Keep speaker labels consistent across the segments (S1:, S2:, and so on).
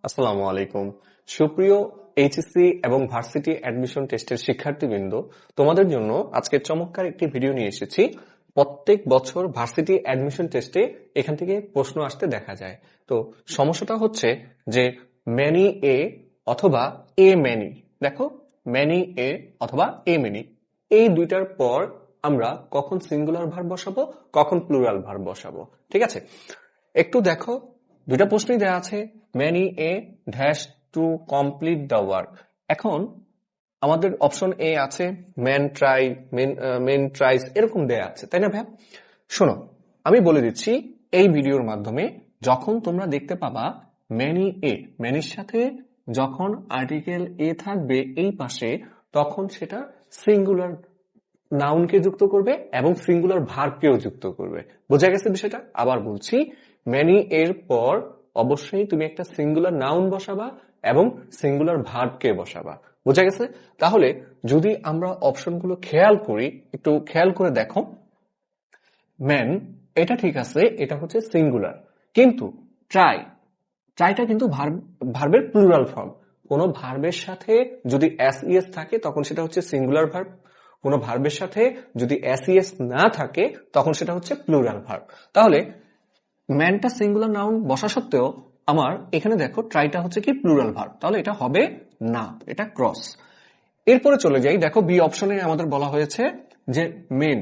S1: আসসালামু আলাইকুম। সুপ্রিয় এইচএসসি এবং ভার্সিটি অ্যাডমিশন টেস্টের শিক্ষার্থীবৃন্দ, তোমাদের জন্য আজকে চমৎকার একটি ভিডিও নিয়ে এসেছি। প্রত্যেক বছর ভার্সিটি অ্যাডমিশন টেস্টে এখান থেকে প্রশ্ন আসতে দেখা যায়। তো সমস্যাটা হচ্ছে যে ম্যানি এ অথবা এ ম্যানি, দেখো ম্যানি এ অথবা এ ম্যানি, এই দুইটার পর আমরা কখন সিঙ্গুলার ভার্ব বসাবো, কখন প্লুরাল ভার্ব বসাবো। ঠিক আছে, একটু দেখো, দুইটা প্রশ্নই দেওয়া আছে, many a dash to complete the work. এখন আমাদের অপশন এ আছে ম্যান ট্রাই, মেন ট্রাইস, এরকম দেয়া আছে, তাই না ভাই? শোনো, আমি বলে দিচ্ছি এই ভিডিওর মাধ্যমে, যখন তোমরা দেখতে পাবা ম্যানি এ, ম্যানির সাথে যখন আর্টিকেল এ থাকবে এই পাশে, তখন সেটা সিঙ্গুলার নাউনকে যুক্ত করবে এবং সিঙ্গুলার ভার্বকেও যুক্ত করবে। বোঝা গেছে বিষয়টা? আবার বলছি, ম্যানি এর পর অবশ্যই তুমি একটা সিঙ্গুলার নাউন বসাবা এবং সিঙ্গুলার ভার্বকে বসাবা। বোঝা গেছে? তাহলে যদি আমরা অপশনগুলো খেয়াল করি, একটু খেয়াল করে দেখো, ম্যান এটা ঠিক আছে, এটা হচ্ছে সিঙ্গুলার, কিন্তু ট্রাইটা কিন্তু ভার্বের প্লুরাল ফর্ম। কোন ভার্বের সাথে যদি এস থাকে তখন সেটা হচ্ছে সিঙ্গুলার ভার্ব, কোন ভার্বের সাথে যদি এস না থাকে তখন সেটা হচ্ছে প্লুরাল ভার্ব। তাহলে ম্যানটা সিঙ্গুলার নাউন বসা সত্ত্বেও আমার এখানে দেখো ট্রাইটা হচ্ছে কি প্লুরাল ভার্ব, তাহলে এটা হবে না, এটা ক্রস। এরপরে চলে যাই, দেখো বি অপশনে আমাদের বলা হয়েছে যে মেন,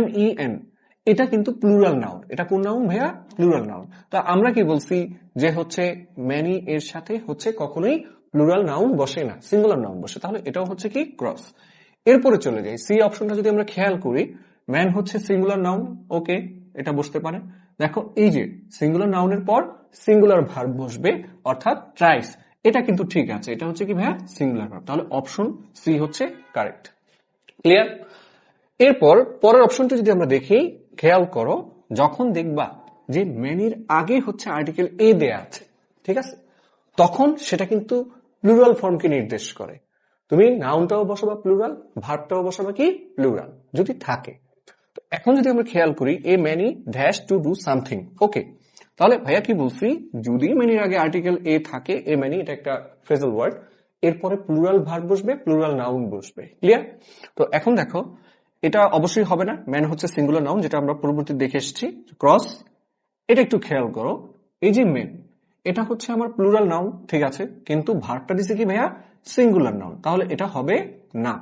S1: MEN, এটা কিন্তু প্লুরাল নাউন। এটা কোন নাউন ভাইয়া? Plural noun. তা আমরা কি বলছি যে হচ্ছে ম্যানি এর সাথে হচ্ছে কখনোই প্লুরাল নাউন বসে না, সিঙ্গুলার নাউন বসে, তাহলে এটাও হচ্ছে কি ক্রস। এরপরে চলে যাই, সি অপশনটা যদি আমরা খেয়াল করি, ম্যান হচ্ছে সিঙ্গুলার নাউন, ওকে, এটা বসতে পারে। দেখো এই যে সিঙ্গুলার নাউনের পর সিঙ্গুলার ভার্ব বসবে, অর্থাৎ ট্রাইস, এটা কিন্তু ঠিক আছে, এটা হচ্ছে কি ভাইয়া? Singular verb. তাহলে অপশন সি হচ্ছে কারেক্ট। ক্লিয়ার? এরপর পরের অপশনটা যদি আমরা দেখি, খেয়াল করো, যখন দেখবা যে ম্যানির আগে হচ্ছে আর্টিকেল এ দেয়া আছে, ঠিক আছে, তখন সেটা কিন্তু প্লুরাল ফর্মকে নির্দেশ করে। তুমি নাউনটাও বসাবা প্লুরাল, ভার্বটাও বসাবা কি প্লুরাল যদি থাকে। তো এখন যদি আমরা খেয়াল করি, a many dash to do something, okay, তাহলে ভাইয়া কি বলছি, যদি ম্যানির আগে আর্টিকেল এ থাকে, এ ম্যানি এটা একটা ফ্রেজাল ওয়ার্ড, এরপরে প্লুরাল ভার্ব বসবে, প্লুরাল নাউন বসবে। ক্লিয়ার? তো এখন দেখো, এটা অবশ্যই হবে না, ম্যান হচ্ছে সিঙ্গুলার নাউন, যেটা আমরা পরবর্তী দেখে এসেছি, ক্রস। এটা একটু খেয়াল করো, এই যে মেন, এটা হচ্ছে আমার প্লুরাল নাউন, ঠিক আছে, কিন্তু ভার্বটা দিছে কি ভাইয়া? সিঙ্গুলার নাউন, তাহলে এটা হবে না।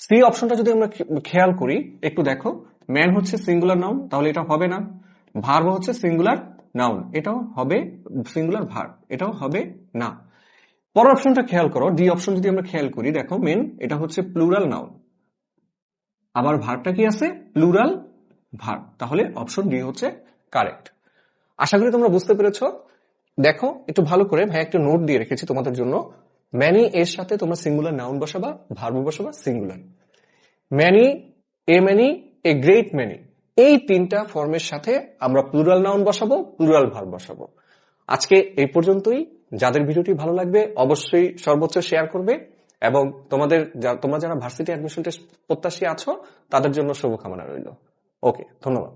S1: সি অপশনটা যদি আমরা খেয়াল করি, একটু দেখো, ম্যান হচ্ছে সিঙ্গুলার নাউন, তাহলে এটা হবে না। ভার্ব হচ্ছে সিঙ্গুলার নাউন, এটাও হবে সিঙ্গুলার ভার্ব, এটাও হবে না। পরের অপশনটা খেয়াল করো, ডি অপশন যদি আমরা খেয়াল করি, দেখো মেন এটা হচ্ছে প্লুরাল নাউন, আবার ভার্বটা কি আছে? প্লুরাল ভার্ব, তাহলে অপশন ডি হচ্ছে কারেক্ট। আশা করি তোমরা বুঝতে পেরেছো। দেখো একটু ভালো করে, ভাই একটা নোট দিয়ে রেখেছি তোমাদের জন্য। ম্যানি এর সাথে তোমরা সিঙ্গুলার নাউন বসাবা, ভার্ব বসাবা singular. Many, a many, a great many, এই তিনটা ফর্মের সাথে আমরা প্লুরাল নাউন বসাবো, প্লুরাল ভার্ব বসাবো। আজকে এই পর্যন্তই। যাদের ভিডিওটি ভালো লাগবে অবশ্যই সর্বোচ্চ শেয়ার করবে, এবং তোমরা যারা ভার্সিটি অ্যাডমিশন টেস্ট প্রত্যাশী আছো তাদের জন্য শুভকামনা রইল। ওকে, ধন্যবাদ।